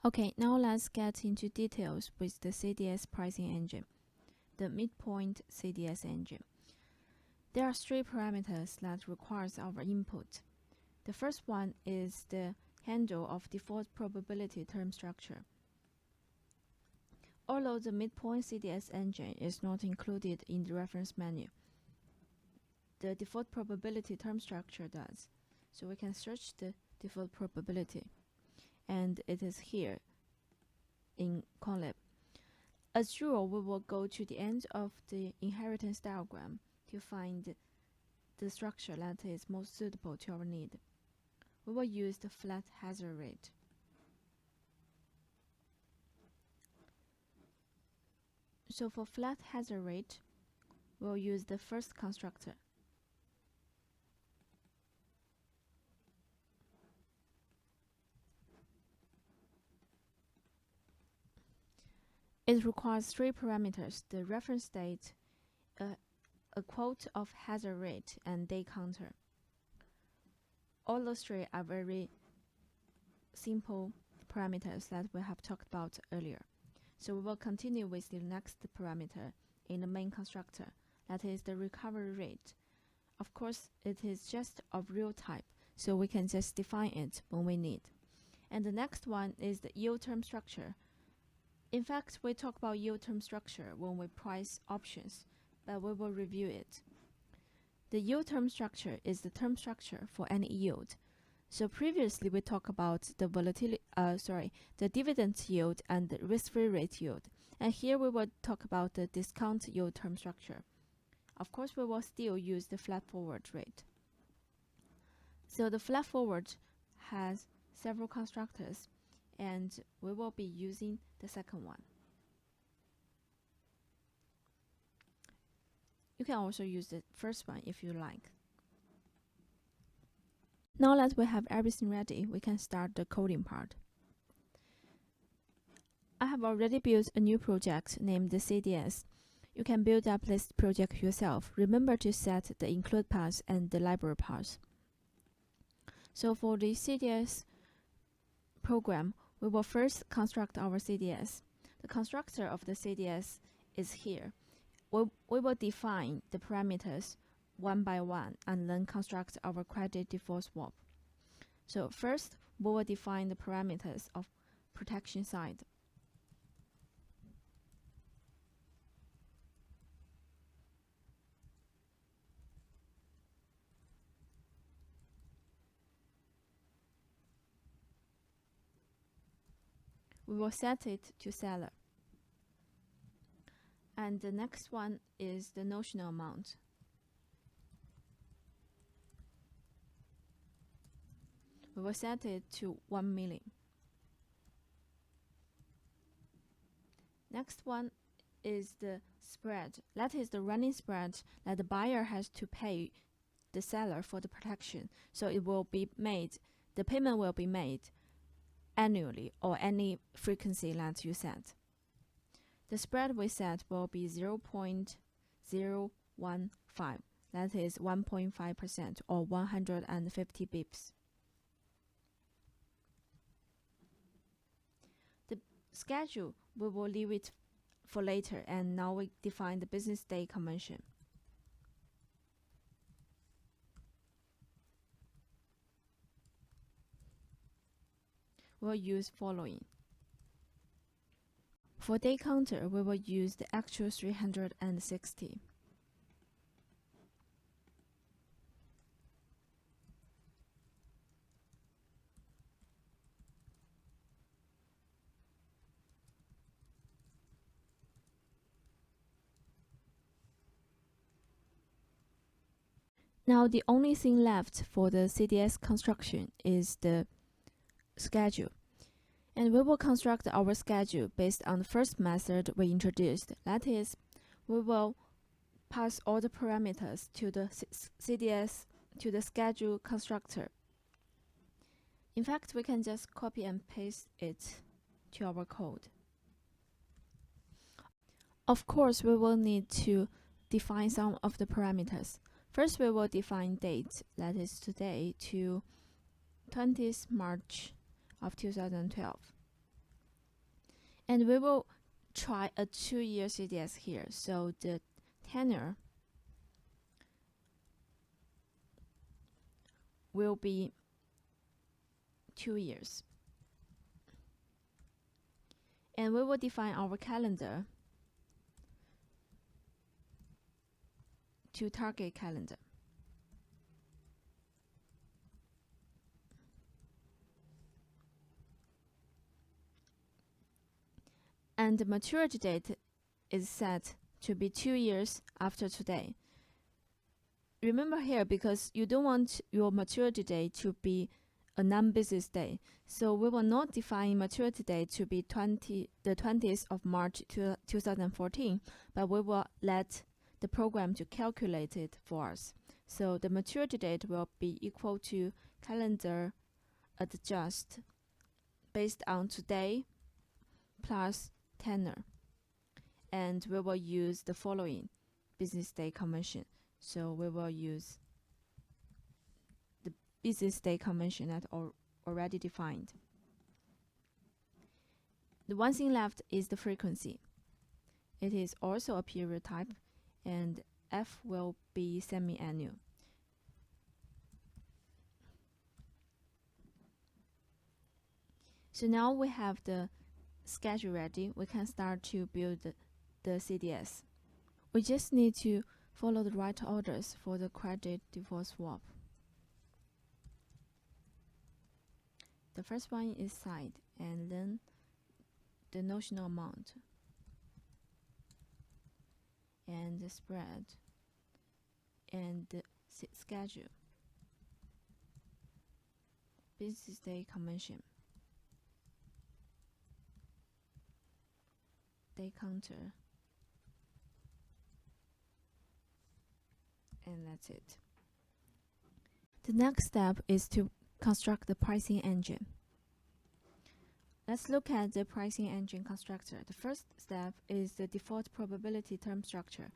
Okay, now let's get into details with the CDS pricing engine, the midpoint CDS engine. There are three parameters that requires our input. The first one is the handle of default probability term structure. Although the midpoint CDS engine is not included in the reference menu, the default probability term structure does. So we can search the default probability, and it is here in Quantlib. As usual, we will go to the end of the inheritance diagram to find the structure that is most suitable to our need. We will use the flat hazard rate. So for flat hazard rate, we'll use the first constructor. It requires three parameters: the reference date, a quote of hazard rate, and day counter. All those three are very simple parameters that we have talked about earlier. So we will continue with the next parameter in the main constructor, that is the recovery rate. Of course, it is just of real type, so we can just define it when we need. And the next one is the yield term structure. In fact, we talk about yield term structure when we price options, but we will review it. The yield term structure is the term structure for any yield. So previously we talked about the the dividend yield and the risk-free rate yield. And here we will talk about the discount yield term structure. Of course, we will still use the flat forward rate. So the flat forward has several constructors, and we will be using the second one. You can also use the first one if you like. Now that we have everything ready, we can start the coding part. I have already built a new project named the CDS. You can build up this project yourself. Remember to set the include path and the library path. So for the CDS program, we will first construct our CDS. The constructor of the CDS is here. We will define the parameters one by one and then construct our credit default swap. So first, we will define the parameters of protection side. We will set it to seller. And the next one is the notional amount. We will set it to 1 million. Next one is the spread. That is the running spread that the buyer has to pay the seller for the protection. So it will be made, the payment will be made annually or any frequency that you set. The spread we set will be 0.015. That is 1.5% or 150 bips. The schedule, we will leave it for later, and now we define the business day convention. We'll use following. For day counter, we will use the actual 360. Now the only thing left for the CDS construction is the schedule. And we will construct our schedule based on the first method we introduced. That is, we will pass all the parameters to the CDS, to the schedule constructor. In fact, we can just copy and paste it to our code. Of course, we will need to define some of the parameters. First, we will define date, that is today, to 20th March of 2012. And we will try a 2-year CDS here. So the tenure will be 2 years. And we will define our calendar to target calendar. And the maturity date is set to be 2 years after today. Remember here, because you don't want your maturity date to be a non-business day, so we will not define maturity date to be the 20th of March 2014, but we will let the program to calculate it for us. So the maturity date will be equal to calendar adjust based on today plus tenure. And we will use the following business day convention. So we will use the business day convention that already defined. The one thing left is the frequency. It is also a period type, and F will be semi-annual. So now we have the schedule ready. We can start to build the CDS. We just need to follow the right orders for the credit default swap. The first one is side, and then the notional amount, and the spread, and the schedule, business day convention, day counter, and that's it. The next step is to construct the pricing engine. Let's look at the pricing engine constructor. The first step is the default probability term structure.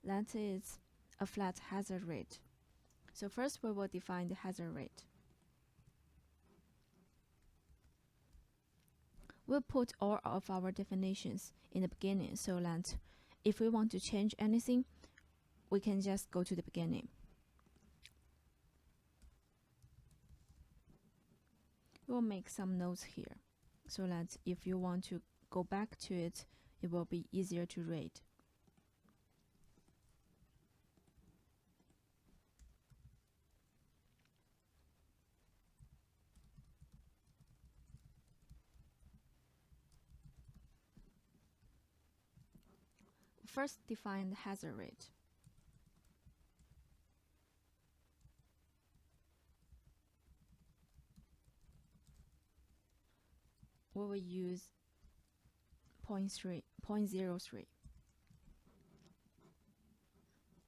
That is a flat hazard rate. So first we will define the hazard rate. We'll put all of our definitions in the beginning so that if we want to change anything, we can just go to the beginning. We'll make some notes here so that if you want to go back to it, it will be easier to read. First, define the hazard rate. We will use 0.03,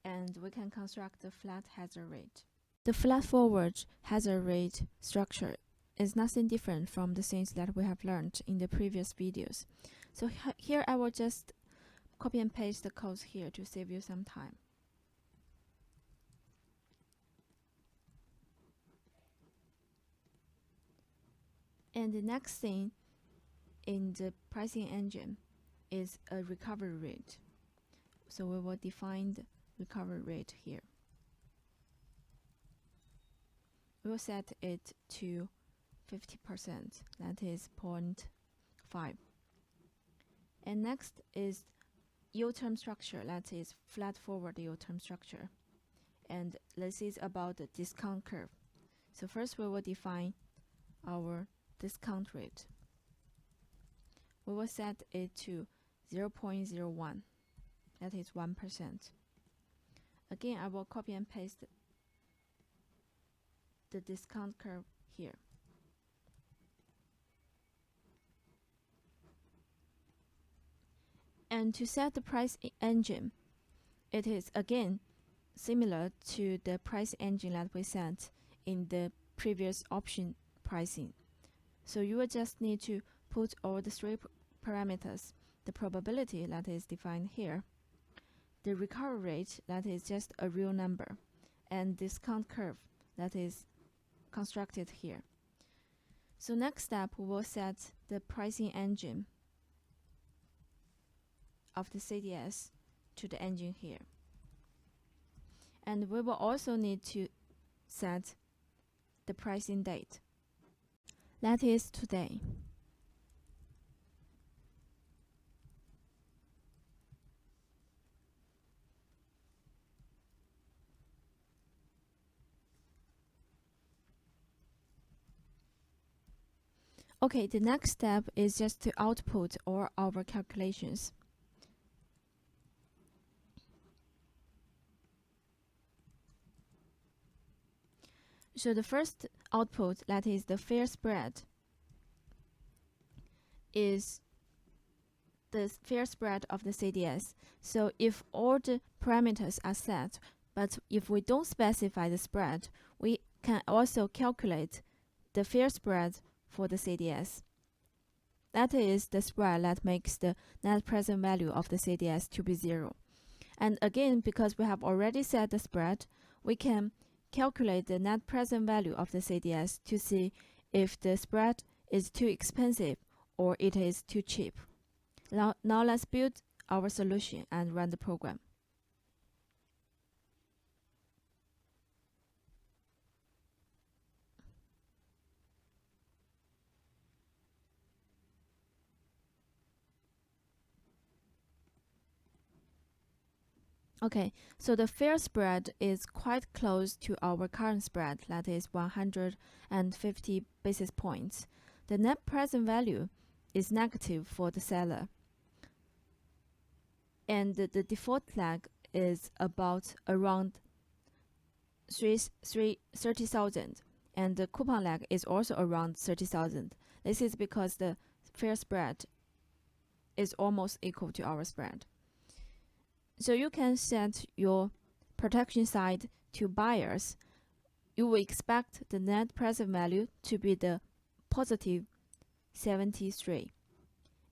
and we can construct the flat hazard rate. The flat forward hazard rate structure is nothing different from the things that we have learned in the previous videos. So here I will just copy and paste the codes here to save you some time. And the next thing in the pricing engine is a recovery rate. So we will define the recovery rate here. We will set it to 50%, that is 0.5. And next is yield term structure, that is flat forward yield term structure. And this is about the discount curve. So first we will define our discount rate. We will set it to 0.01, that is 1%. Again, I will copy and paste the discount curve here. And to set the price engine, it is again similar to the price engine that we set in the previous option pricing. So you will just need to put all the three parameters: the probability that is defined here, the recovery rate that is just a real number, and discount curve that is constructed here. So next step, we will set the pricing engine of the CDS to the engine here. And we will also need to set the pricing date. That is today. Okay, the next step is just to output all our calculations. So the first output, that is the fare spread, is the fare spread of the CDS. So if all the parameters are set, but if we don't specify the spread, we can also calculate the fare spread for the CDS. That is the spread that makes the net present value of the CDS to be 0. And again, because we have already set the spread, we can calculate the net present value of the CDS to see if the spread is too expensive or it is too cheap. Now let's build our solution and run the program. Okay, so the fare spread is quite close to our current spread, that is 150 basis points. The net present value is negative for the seller. And the default lag is around 30,000. And the coupon lag is also around 30,000. This is because the fare spread is almost equal to our spread. So you can set your protection side to buyers. You will expect the net present value to be the positive 73.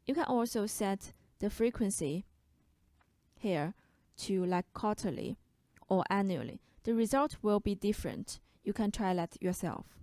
You can also set the frequency here to like quarterly or annually. The result will be different. You can try that yourself.